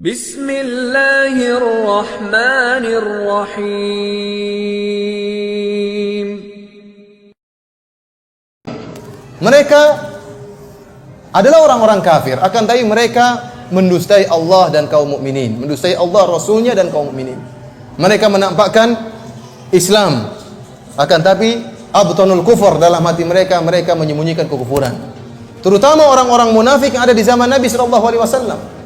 Bismillahirrahmanirrahim. Mereka adalah orang-orang kafir, akan tapi mereka mendustai Allah dan kaum mukminin, mendustai Allah, Rasulnya dan kaum mukminin. Mereka menampakkan Islam, akan tapi abtanul kufur, dalam hati mereka, mereka menyembunyikan kekufuran. Terutama orang-orang munafik yang ada di zaman Nabi SAW.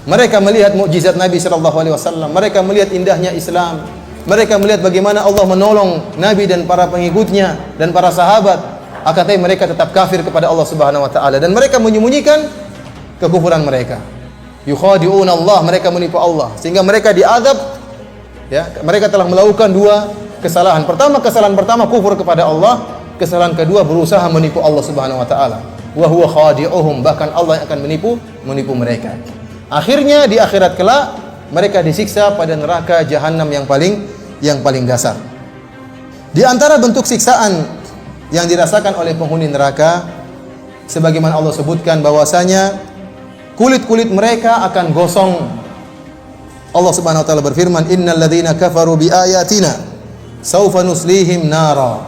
Mereka melihat mukjizat Nabi SAW. Mereka melihat indahnya Islam. Mereka melihat bagaimana Allah menolong Nabi dan para pengikutnya dan para sahabat. Akan tapi mereka tetap kafir kepada Allah Subhanahu wa taala, dan mereka menyembunyikan kekufuran mereka. Yukhadi'una Allah, mereka menipu Allah, sehingga mereka diazab. Ya, mereka telah melakukan dua kesalahan. Kesalahan pertama kufur kepada Allah, kesalahan kedua berusaha menipu Allah Subhanahu wa taala. Wa huwa khadi'uhum, bahkan Allah yang akan menipu mereka. Akhirnya di akhirat kelak mereka disiksa pada neraka jahanam yang paling dasar. Di antara bentuk siksaan yang dirasakan oleh penghuni neraka, sebagaimana Allah sebutkan bahwasanya kulit-kulit mereka akan gosong. Allah Subhanahu wa taala berfirman, "Innal ladzina kafaru biayatina saufa nuslihim nara.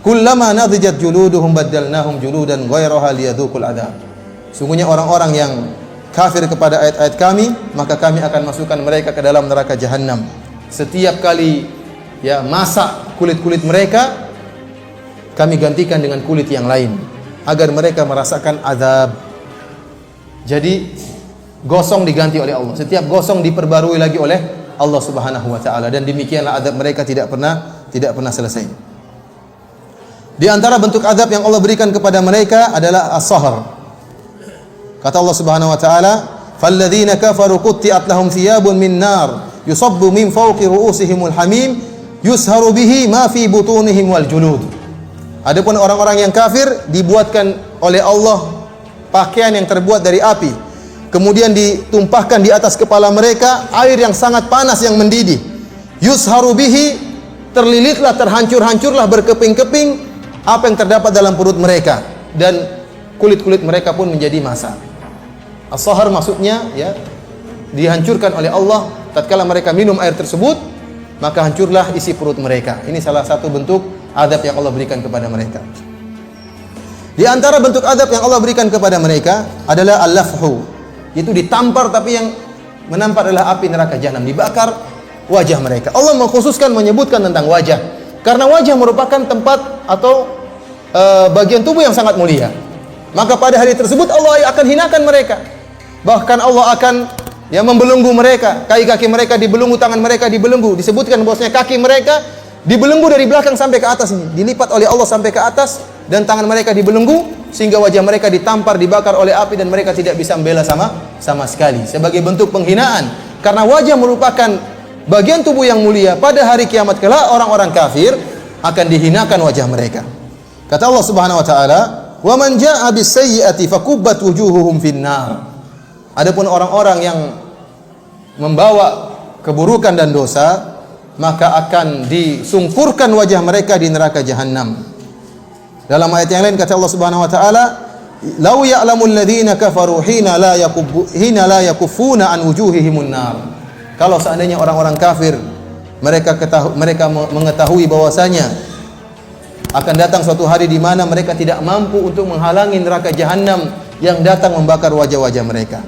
Kullama nadijat juluduhum baddalnahum juludan ghairaha liyadzuqul adzab." Sungguhnya orang-orang yang kafir kepada ayat-ayat kami, maka kami akan masukkan mereka ke dalam neraka jahanam. Setiap kali masak kulit-kulit mereka, kami gantikan dengan kulit yang lain agar mereka merasakan azab. Jadi gosong diganti oleh Allah. Setiap gosong diperbarui lagi oleh Allah Subhanahu wa taala, dan demikianlah azab mereka tidak pernah selesai. Di antara bentuk azab yang Allah berikan kepada mereka adalah as-sahr. Kata Allah Subhanahu wa taala, "Falladzina kafaru qutti'at lahum thiyabun min nar yusabbu min fawqi ru'usihimul hamim yusharu bihi ma fi butunihim wal julud." Adapun orang-orang yang kafir dibuatkan oleh Allah pakaian yang terbuat dari api, kemudian ditumpahkan di atas kepala mereka air yang sangat panas yang mendidih. Yusharu bihi, terlilitlah, terhancur-hancurlah, berkeping-keping apa yang terdapat dalam perut mereka, dan kulit-kulit mereka pun menjadi massa. As-sahar maksudnya dihancurkan oleh Allah tatkala mereka minum air tersebut, maka hancurlah isi perut mereka. Ini salah satu bentuk adab yang Allah berikan kepada mereka. Di antara bentuk adab yang Allah berikan kepada mereka adalah al-lafhu, itu ditampar, tapi yang menampar adalah api neraka jahanam, dibakar wajah mereka. Allah mengkhususkan menyebutkan tentang wajah karena wajah merupakan tempat atau bagian tubuh yang sangat mulia. Maka pada hari tersebut Allah akan hinakan mereka. Bahkan Allah akan membelenggu mereka, kaki-kaki mereka dibelenggu, tangan mereka dibelenggu. Disebutkan bahwasanya kaki mereka dibelenggu dari belakang sampai ke atas, ini dilipat oleh Allah sampai ke atas, dan tangan mereka dibelenggu sehingga wajah mereka ditampar, dibakar oleh api, dan mereka tidak bisa membela sama sekali sebagai bentuk penghinaan. Karena wajah merupakan bagian tubuh yang mulia. Pada hari kiamat kelak orang-orang kafir akan dihinakan wajah mereka. Kata Allah Subhanahu wa taala, "Wa man jaa'a bis-sayyi'ati fakubbat wujuhuhum fin-nar." Adapun orang-orang yang membawa keburukan dan dosa, maka akan disungkurkan wajah mereka di neraka jahanam. Dalam ayat yang lain kata Allah Subhanahu wa taala, "Lau ya'lamul ladzina kafaru hina la yakuffuna an wujuhihimun nar." Kalau seandainya orang-orang kafir mereka mengetahui bahwasanya akan datang suatu hari di mana mereka tidak mampu untuk menghalangi neraka jahanam yang datang membakar wajah-wajah mereka.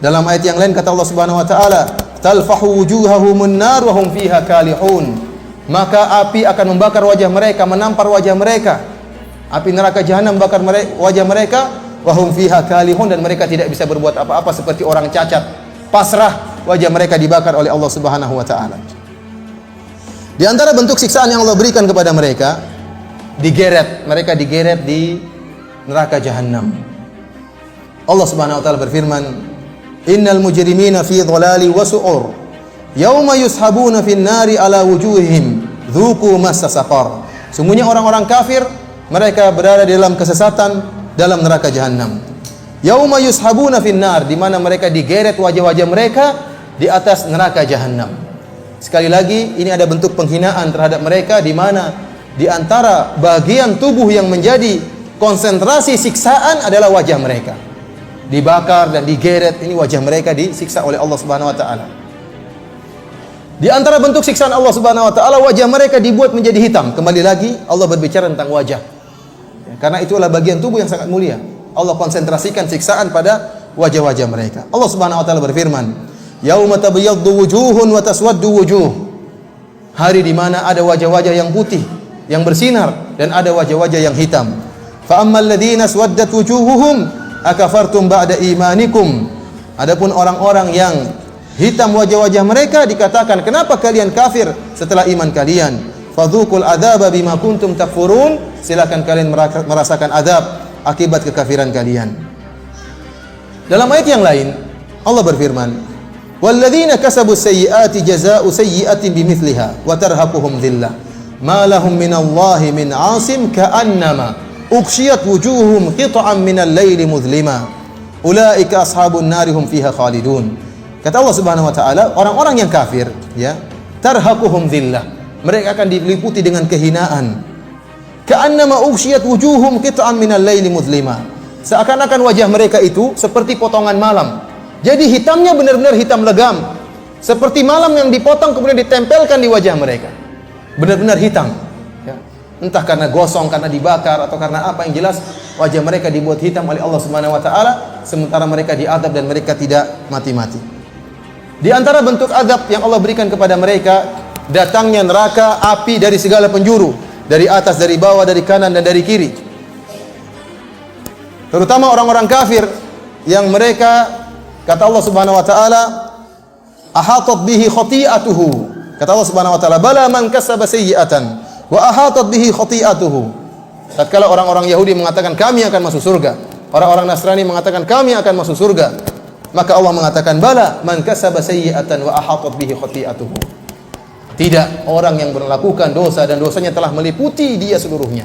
Dalam ayat yang lain kata Allah Subhanahu wa taala, "Talfahu wujuhahumun nar wa hum fiha kalihun." Maka api akan membakar wajah mereka, menampar wajah mereka. Api neraka jahanam membakar wajah mereka, wa hum fiha kalihun, dan mereka tidak bisa berbuat apa-apa, seperti orang cacat, pasrah, wajah mereka dibakar oleh Allah Subhanahu wa taala. Di antara bentuk siksaan yang Allah berikan kepada mereka, mereka digeret di neraka jahanam. Allah Subhanahu wa taala berfirman, "Innal mujrimina fi dhalali wa su'ur yauma yushabuna fin nari ala wujuhihim dzuqu massa saqar." Sungguhnya orang-orang kafir mereka berada di dalam kesesatan dalam neraka jahanam. Yauma yushabuna fin nar, di mana mereka digeret wajah-wajah mereka di atas neraka jahanam. Sekali lagi ini ada bentuk penghinaan terhadap mereka, di mana di antara bagian tubuh yang menjadi konsentrasi siksaan adalah wajah mereka. dibakar dan digeret. Ini wajah mereka disiksa oleh Allah Subhanahu wa taala. Di antara bentuk siksaan Allah Subhanahu wa taala, wajah mereka dibuat menjadi hitam. Kembali lagi Allah berbicara tentang wajah. Karena itulah bagian tubuh yang sangat mulia. Allah konsentrasikan siksaan pada wajah-wajah mereka. Allah Subhanahu wa taala berfirman, "Yauma tabyaddu wujuhun wa taswaddu wujuh." Hari di mana ada wajah-wajah yang putih, yang bersinar, dan ada wajah-wajah yang hitam. Fa ammal ladzina aswaddat wujuhuhum akafartum ba'da imanikum. Adapun orang-orang yang hitam wajah-wajah mereka dikatakan, kenapa kalian kafir setelah iman kalian? Fadzuqul adzaba bima kuntum takfurun. Silakan kalian merasakan azab akibat kekafiran kalian. Dalam ayat yang lain Allah berfirman, walladzina kasabus sayyiati jazaa'u sayyi'atin bimithliha wa tarhaquhum dhillah ma lahum minallahi min 'asim ka'annama ughshiyat wujuhum qit'an minal laili mudhlima ulaika ashabun nari hum fiha khalidun. Kata Allah Subhanahu wa taala, orang-orang yang kafir, ya, tarhaquhum dhillah, mereka akan diliputi dengan kehinaan. Ka'annama ughshiyat wujuhum qit'an minal laili mudhlima, seakan-akan wajah mereka itu seperti potongan malam. Jadi hitamnya benar-benar hitam legam, seperti malam yang dipotong kemudian ditempelkan di wajah mereka. Benar-benar hitam, ya. Entah karena gosong, karena dibakar, atau karena apa, yang jelas wajah mereka dibuat hitam oleh Allah Subhanahu wa taala, sementara mereka diazab dan mereka tidak mati-mati. Di antara bentuk azab yang Allah berikan kepada mereka, datangnya neraka api dari segala penjuru, dari atas, dari bawah, dari kanan dan dari kiri. Terutama orang-orang kafir yang mereka, kata Allah Subhanahu wa taala, ahatat bihi khati'atuhu. Kata Allah Subhanahu wa taala, bala man kasaba sayyi'atan wa ahatat bihi khati'atuhu. Tatkala orang-orang Yahudi mengatakan kami akan masuk surga, orang-orang Nasrani mengatakan kami akan masuk surga, maka Allah mengatakan bala man kasaba sayyi'atan wa ahatat bihi khati'atuhu. Tidak, orang yang melakukan dosa dan dosanya telah meliputi dia seluruhnya.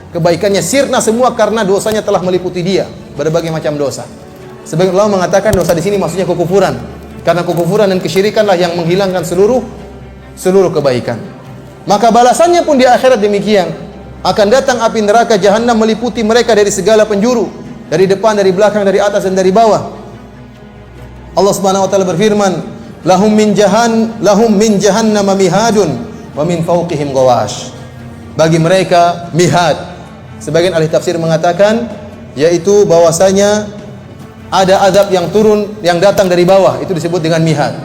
Kebaikannya sirna semua karena dosanya telah meliputi dia, berbagai macam dosa. Sebagian ulama mengatakan dosa di sini maksudnya kekufuran, karena kekufuran dan kesyirikanlah yang menghilangkan seluruh kebaikan. Maka balasannya pun di akhirat demikian. Akan datang api neraka jahanam meliputi mereka dari segala penjuru, dari depan, dari belakang, dari atas dan dari bawah. Allah Subhanahu wa taala berfirman, lahum min jahannam mihadun wa min fawqihim ghawash. Bagi mereka mihad. Sebagian ahli tafsir mengatakan yaitu bahwasanya ada azab yang turun, yang datang dari bawah, itu disebut dengan mihad.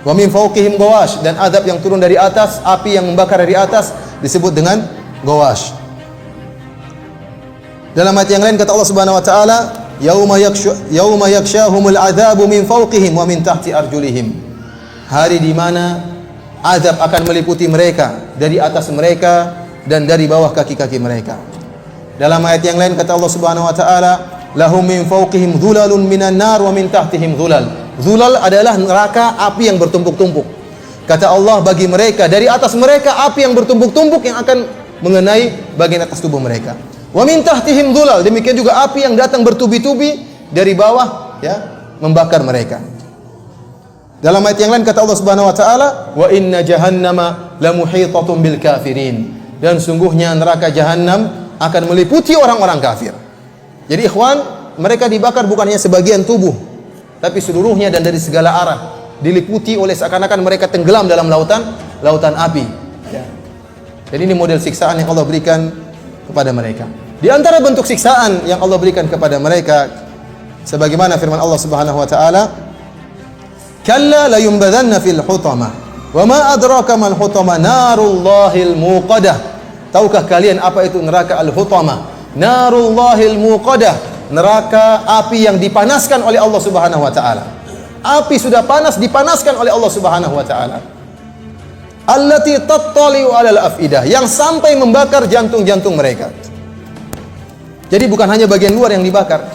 Wa min fawqihim ghawash, dan azab yang turun dari atas, api yang membakar dari atas, disebut dengan ghawash. Dalam ayat yang lain kata Allah Subhanahu wa taala, yauma yakshahumul adzabu min fawqihim wa min tahti arjulihim. Hari di mana azab akan meliputi mereka, dari atas mereka dan dari bawah kaki-kaki mereka. Dalam ayat yang lain kata Allah Subhanahu wa taala, lahum min fawqihim dhulalun minan nar wa min tahtihim dhulal. Dhulal adalah neraka, api yang bertumpuk-tumpuk. Kata Allah, bagi mereka, dari atas mereka api yang bertumpuk-tumpuk yang akan mengenai bagian atas tubuh mereka. Wa min tahtihim dhulal, demikian juga api yang datang bertubi-tubi dari bawah, ya, membakar mereka. Dalam ayat yang lain kata Allah Subhanahu wa taala, wa inna jahannama lamuhitatun bil kafirin. Dan sungguhnya neraka jahanam akan meliputi orang-orang kafir. Jadi ikhwan, mereka dibakar bukan hanya sebagian tubuh, tapi seluruhnya dan dari segala arah, diliputi oleh seakan-akan mereka tenggelam dalam lautan api. Ya. Jadi ini model siksaan yang Allah berikan kepada mereka. Di antara bentuk siksaan yang Allah berikan kepada mereka, sebagaimana firman Allah Subhanahu wa taala, kalla la yunbadanna fil hutamah wa ma adraka mal hutamah narullahil muqadah. Tahukah kalian apa itu neraka al-hutamah? Narullahil muqadah, neraka api yang dipanaskan oleh Allah Subhanahu wa taala. Api sudah panas dipanaskan oleh Allah Subhanahu wa taala. Allati tattali'u 'alal afidah, yang sampai membakar jantung-jantung mereka. Jadi bukan hanya bagian luar yang dibakar.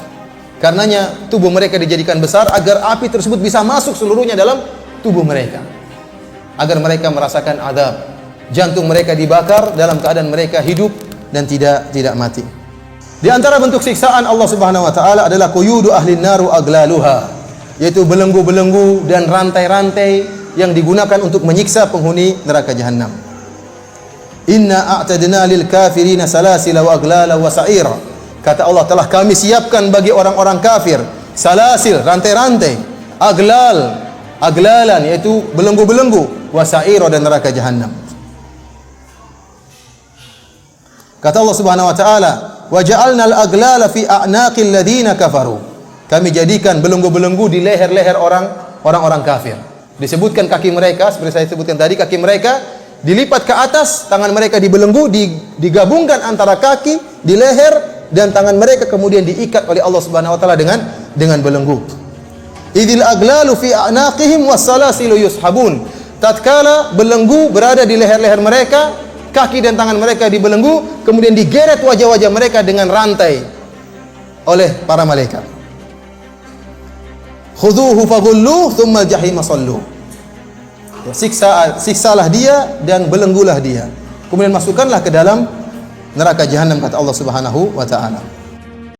Karenanya tubuh mereka dijadikan besar agar api tersebut bisa masuk seluruhnya dalam tubuh mereka. Agar mereka merasakan azab. Jantung mereka dibakar dalam keadaan mereka hidup dan tidak mati. Di antara bentuk siksaan Allah Subhanahu wa taala adalah quyudu ahlin naru aglaluha, yaitu belenggu-belenggu dan rantai-rantai yang digunakan untuk menyiksa penghuni neraka jahanam. Inna a'tadna lil kafirina salasila wa aglala wa sa'ira. Kata Allah, telah kami siapkan bagi orang-orang kafir salasil, rantai-rantai, aglalan yaitu belenggu-belenggu, wasairo dan neraka jahanam. Kata Allah Subhanahu wa taala, "Wa ja'alna al-aglala fi a'naqil ladzina kafaru." Kami jadikan belenggu-belenggu di leher-leher orang-orang kafir. Disebutkan kaki mereka, seperti saya sebutkan tadi, kaki mereka dilipat ke atas, tangan mereka dibelenggu, digabungkan antara kaki di leher dan tangan mereka kemudian diikat oleh Allah Subhanahu wa taala dengan belenggu. Idil aglalu fi a'naqihim was-salasilu yushabun. Tatkala belenggu berada di leher-leher mereka, kaki dan tangan mereka dibelenggu, kemudian digeret wajah-wajah mereka dengan rantai oleh para malaikat. Khudhuhu faghulluh tsumma al-jahima sallu. Ya, siksalah dia dan belenggulah dia. Kemudian masukkanlah ke dalam neraka jahanam, kata Allah Subhanahu wa taala.